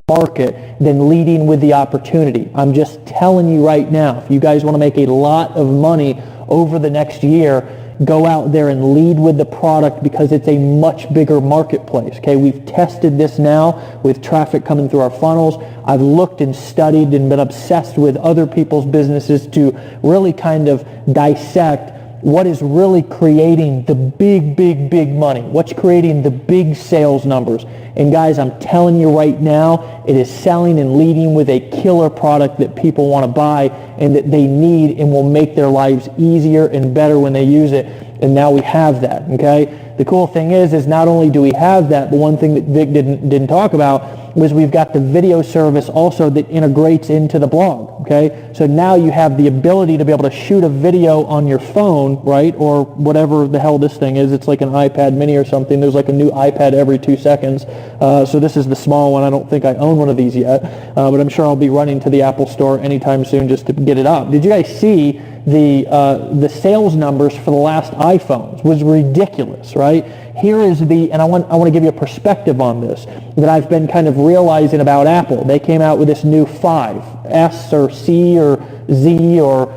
market than leading with the opportunity. I'm just telling you right now, if you guys want to make a lot of money over the next year, go out there and lead with the product because it's a much bigger marketplace. Okay, we've tested this now with traffic coming through our funnels. I've looked and studied and been obsessed with other people's businesses to really kind of dissect what is really creating the big money, what's creating the big sales numbers. And guys, I'm telling you right now, it is selling and leading with a killer product that people want to buy and that they need and will make their lives easier and better when they use it. And now we have that, okay? The cool thing is not only do we have that, but one thing that Vic didn't talk about was we've got the video service also that integrates into the blog, okay? So now you have the ability to be able to shoot a video on your phone, right? Or whatever the hell this thing is. It's like an iPad mini or something. There's like a new iPad every 2 seconds. So this is the small one. I don't think I own one of these yet, but I'm sure I'll be running to the Apple store anytime soon just to get it up. Did you guys see the sales numbers for the last iPhones? Was ridiculous, right? Here is and I want to give you a perspective on this that I've been kind of realizing about Apple. They came out with this new 5, S or C or Z or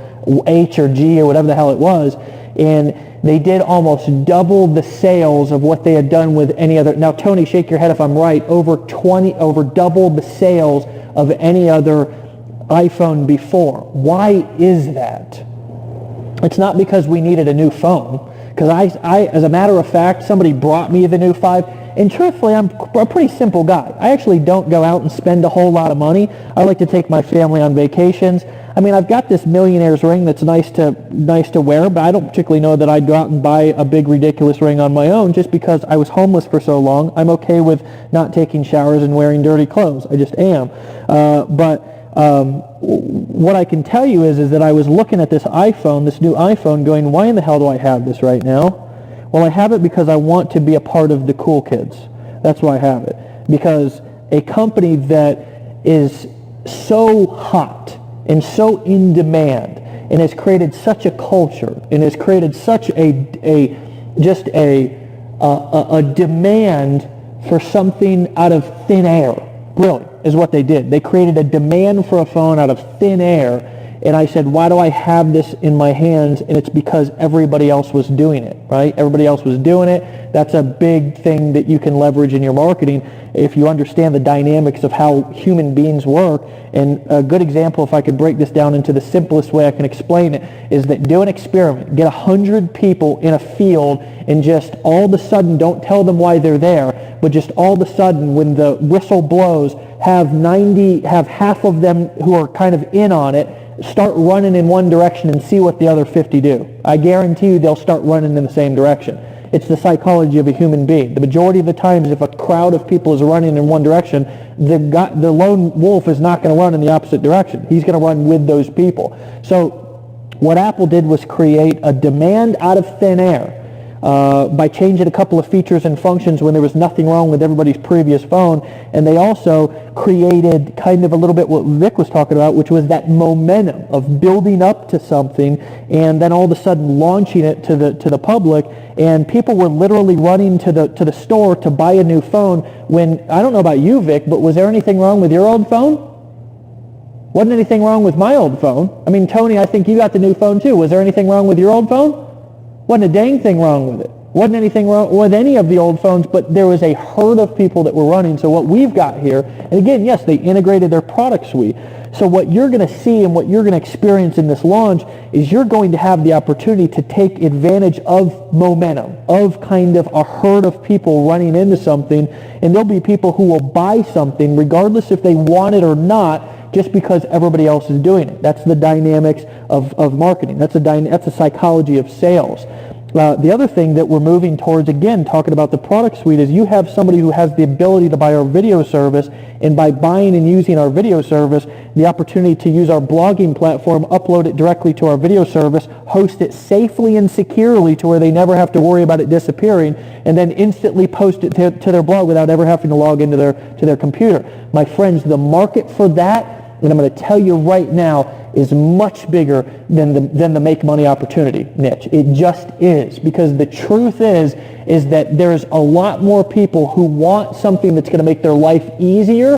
H or G or whatever the hell it was, and they did almost double the sales of what they had done with any other. Now, Tony, shake your head if I'm right. Over double the sales of any other iPhone before. Why is that? It's not because we needed a new phone. Because I, as a matter of fact, somebody brought me the new 5, and truthfully, I'm a pretty simple guy. I actually don't go out and spend a whole lot of money. I like to take my family on vacations. I mean, I've got this millionaire's ring that's nice to wear, but I don't particularly know that I'd go out and buy a big, ridiculous ring on my own just because I was homeless for so long. I'm okay with not taking showers and wearing dirty clothes. I just am. What I can tell you is that I was looking at this new iPhone, going, why in the hell do I have this right now? Well, I have it because I want to be a part of the cool kids. That's why I have it. Because a company that is so hot and so in demand and has created such a culture and has created such a demand for something out of thin air, really, is what they did. They created a demand for a phone out of thin air, and I said, why do I have this in my hands? And it's because everybody else was doing it, right? Everybody else was doing it. That's a big thing that you can leverage in your marketing if you understand the dynamics of how human beings work. And a good example, if I could break this down into the simplest way I can explain it, is that do an experiment. Get 100 people in a field and just all of a sudden, don't tell them why they're there, but just all of a sudden when the whistle blows, have half of them who are kind of in on it start running in one direction and see what the other 50 do. I guarantee you they'll start running in the same direction. It's the psychology of a human being. The majority of the times if a crowd of people is running in one direction, the lone wolf is not going to run in the opposite direction. He's going to run with those people. So what Apple did was create a demand out of thin air by changing a couple of features and functions when there was nothing wrong with everybody's previous phone. And they also created kind of a little bit what Vic was talking about, which was that momentum of building up to something and then all of a sudden launching it to the public. And people were literally running to the store to buy a new phone when, I don't know about you, Vic, but was there anything wrong with your old phone? Wasn't anything wrong with my old phone. I mean, Tony, I think you got the new phone too. Was there anything wrong with your old phone? Wasn't a dang thing wrong with it. Wasn't anything wrong with any of the old phones, but there was a herd of people that were running. So what we've got here, and again, yes, they integrated their product suite. So what you're going to see and what you're going to experience in this launch is you're going to have the opportunity to take advantage of momentum, of kind of a herd of people running into something, and there'll be people who will buy something regardless if they want it or not, just because everybody else is doing it. That's the dynamics of marketing. That's the psychology of sales. The other thing that we're moving towards, again, talking about the product suite, is you have somebody who has the ability to buy our video service, and by buying and using our video service, the opportunity to use our blogging platform, upload it directly to our video service, host it safely and securely to where they never have to worry about it disappearing, and then instantly post it to their blog without ever having to log into their computer. My friends, the market for that, and I'm going to tell you right now, is much bigger than the make money opportunity niche. It just is, because the truth is that there's a lot more people who want something that's going to make their life easier